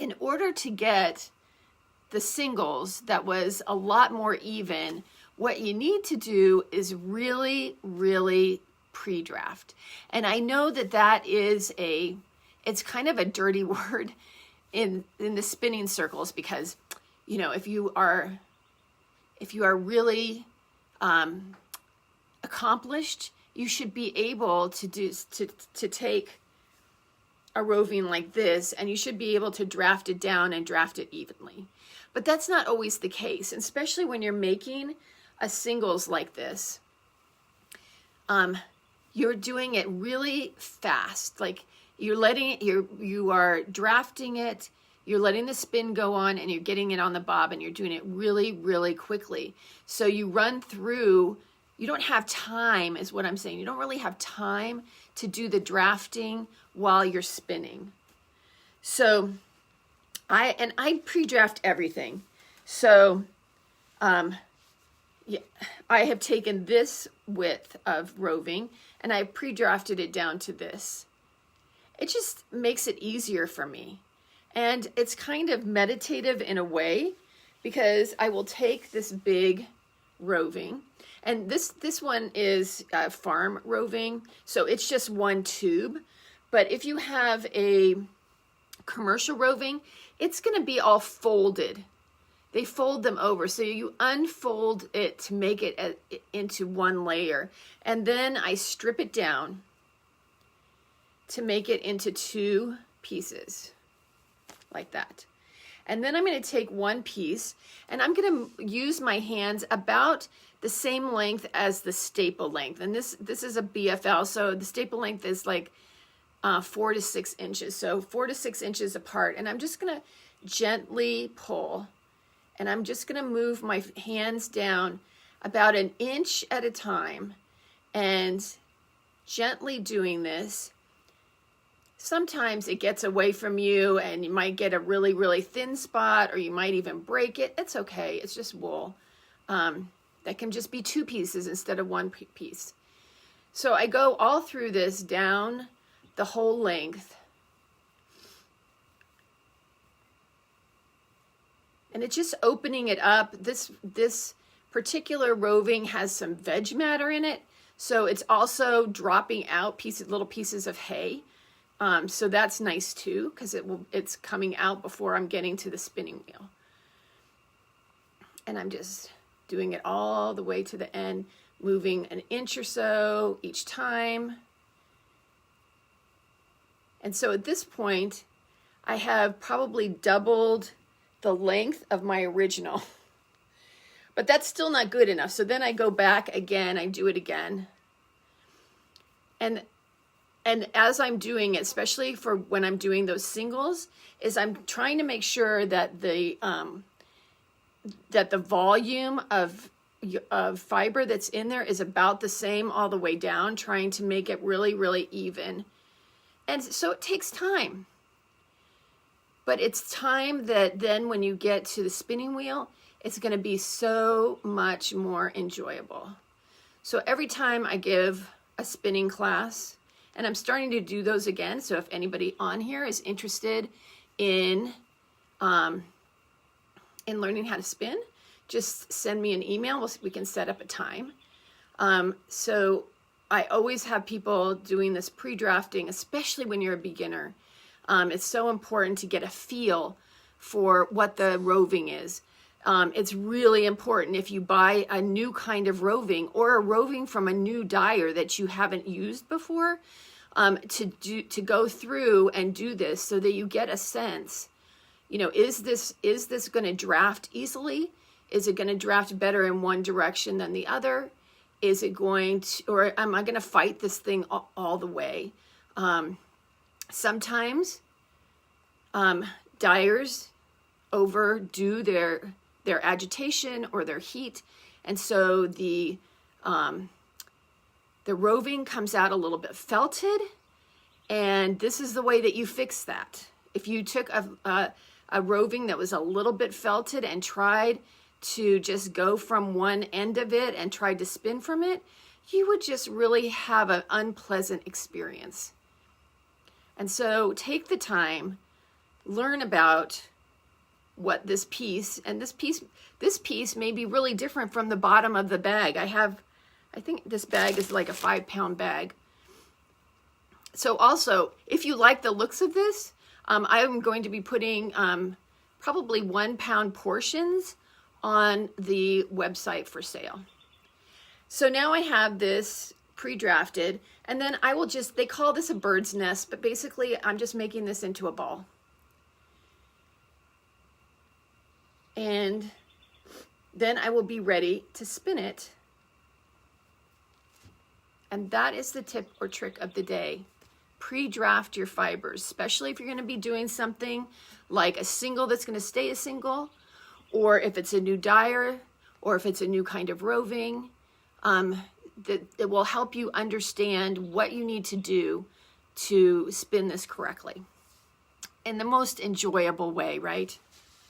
in order to get the singles that was a lot more even, what you need to do is really, really pre-draft. And I know that is it's kind of a dirty word in the spinning circles, because, you know, if you are really accomplished, you should be able to take a roving like this, and you should be able to draft it down and draft it evenly. But that's not always the case, especially when you're making a singles like this. You're doing it really fast. Like you are drafting it, you're letting the spin go on, and you're getting it on the bob, and you're doing it really, really quickly. So you run through, you don't have time, is what I'm saying. You don't really have time to do the drafting while you're spinning. So I pre-draft everything. So yeah, I have taken this width of roving and I pre-drafted it down to this. It just makes it easier for me. And it's kind of meditative in a way, because I will take this big roving, and this one is farm roving, so it's just one tube. But if you have a commercial roving, it's going to be all folded. They fold them over, so you unfold it to make it into one layer, and then I strip it down to make it into two pieces like that. And then I'm going to take one piece, and I'm going to use my hands about the same length as the staple length. And this is a BFL, so the staple length is like 4 to 6 inches. So 4 to 6 inches apart. And I'm just going to gently pull, and I'm just going to move my hands down about an inch at a time, and gently doing this. Sometimes it gets away from you and you might get a really, really thin spot, or you might even break it. It's okay. It's just wool. That can just be 2 pieces instead of 1 piece. So I go all through this down the whole length. And it's just opening it up. This particular roving has some veg matter in it. So it's also dropping out little pieces of hay. So that's nice too, because it's coming out before I'm getting to the spinning wheel. And I'm just doing it all the way to the end, moving an inch or so each time. And so at this point, I have probably doubled the length of my original. But that's still not good enough. So then I go back again, I do it again. And as I'm doing it, especially for when I'm doing those singles, is I'm trying to make sure that the volume of fiber that's in there is about the same all the way down, trying to make it really, really even. And so it takes time. But it's time that then when you get to the spinning wheel, it's going to be so much more enjoyable. So every time I give a spinning class, and I'm starting to do those again, so if anybody on here is interested in learning how to spin, just send me an email. We can set up a time. So I always have people doing this pre-drafting, especially when you're a beginner. It's so important to get a feel for what the roving is. It's really important if you buy a new kind of roving, or a roving from a new dyer that you haven't used before, to go through and do this so that you get a sense, you know, is this going to draft easily? Is it going to draft better in one direction than the other? Is it going to, or am I going to fight this thing all the way? Sometimes dyers overdo their agitation or their heat, and so the roving comes out a little bit felted, and this is the way that you fix that. If you took a roving that was a little bit felted and tried to just go from one end of it and tried to spin from it, you would just really have an unpleasant experience. And so take the time learn about what this piece, and this piece may be really different from the bottom of the bag. I think this bag is like a 5-pound bag. So also, if you like the looks of this, I'm going to be putting probably 1-pound portions on the website for sale. So now I have this pre-drafted, and then I will just, they call this a bird's nest, but basically I'm just making this into a ball. And then I will be ready to spin it. And that is the tip or trick of the day. Pre-draft your fibers, especially if you're going to be doing something like a single that's going to stay a single, or if it's a new dyer, or if it's a new kind of roving. That it will help you understand what you need to do to spin this correctly in the most enjoyable way, right?